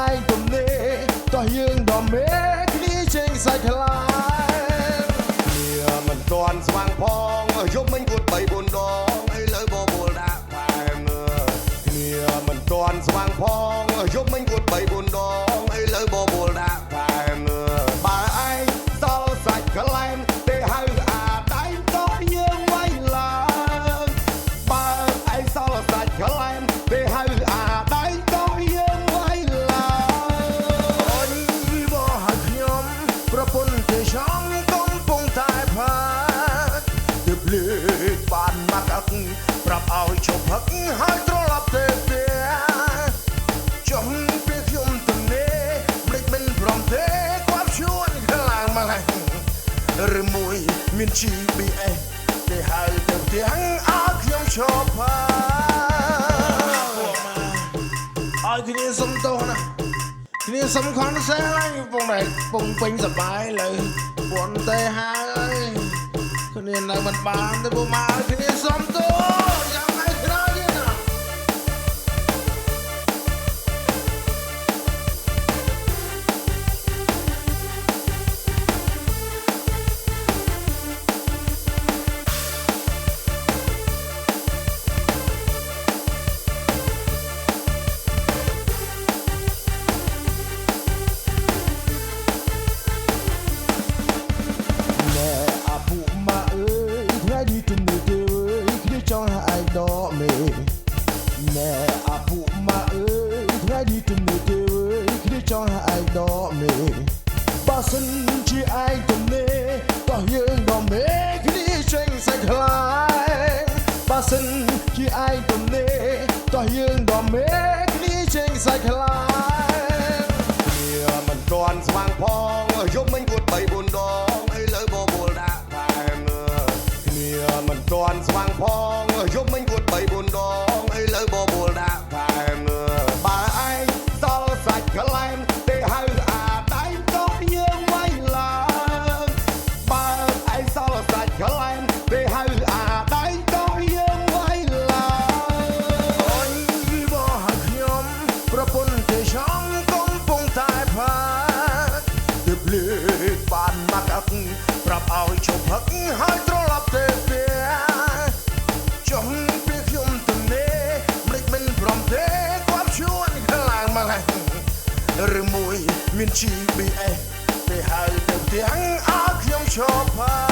ឯងទំនេរតោះយើងដ៏មេគ្នាចេញសាច់ខ្លាយគ្នាមិនទាន់ស្វាងផងយប់មិញគួត3 4ដងឥឡូវបបួលដាក់ផែមគ្នាមិនទាន់ស្វាងផងយប់មិញគួត3 4ដងឥឡូវបបួលដាក់ផែមបើឯងសល់សាច់ក្លែមទេហៅអាដៃតោះយើងវាយឡើងបើឯងសល់សាច់ក្លែមទេហៅអាដៃតោះយើងវាយឡើងអូនបោះខ្ញុំប្រពន្ធទេចង់កំពុងតែផាទើបលេខបានមកអឹកប្រាប់ឲ្យជប់ហឹកហើយត្រឡប់ទៅផ្ទះចុះពេលខ្ញុំទំនេរមិនមិនព្រមទេគាត់ជួនខ្លាំងមកហើយឬមួយមាន GBS ទេហើយទៅផ្ទះឲ្យខ្ញុំឈប់ផាឲ្យគ្នាសុំទោសណាគ្នាសំខាន់សែងហើយពងតែពងពេញសបាយលើប៉ុន្តែហើយគ្នានៅមិនបានទេពុកម៉ែឲ្យគ្នាសុំទោសយ៉ាងម៉េចក្រោយទៀតណាចង់ឲ្យដកមេណែអាពុម៉ាអើយថ្ងៃនេះទំនេរទេគ្នាចង់ឲ្យដកមេបើសិនជាឯងទំនេរតោះយើងដ៏មេគ្នាចេញសាច់ខ្លាយបើសិនជាឯងទំនេរតោះយើងដ៏មេគ្នាចេញសាច់ខ្លាយគ្នាមិនទាន់ស្វាងផងយប់មិញគួត3 4ដងឥឡូវបបួលដាក់ផែមគ្នាមិនទាន់ស្វាងផងយប់មិញគួត3 4ដងឥឡូវបបួលដាក់ផែមបើឯងសល់សាច់ក្លែមទេហៅអាដៃតោះយើងវាយឡើងបើឯងសល់សាច់ក្លែមទេហៅអាដៃតោះយើងវាយឡើងអូនបោះខ្ញុំប្រពន្ធទេចង់កំពុងតែផាទើបលេខបានមកអឹកប្រាប់ឲ្យជប់ហឹកហើយត្រឡប់ទៅផ្ទះចុះពេលខ្ញុំទំនេរមិនមិនព្រមទេគាត់ជួនខ្លាំងមកហើយឬមួយមាន GBS ទេហើយទៅផ្ទះឲ្យខ្ញុំឈប់ផា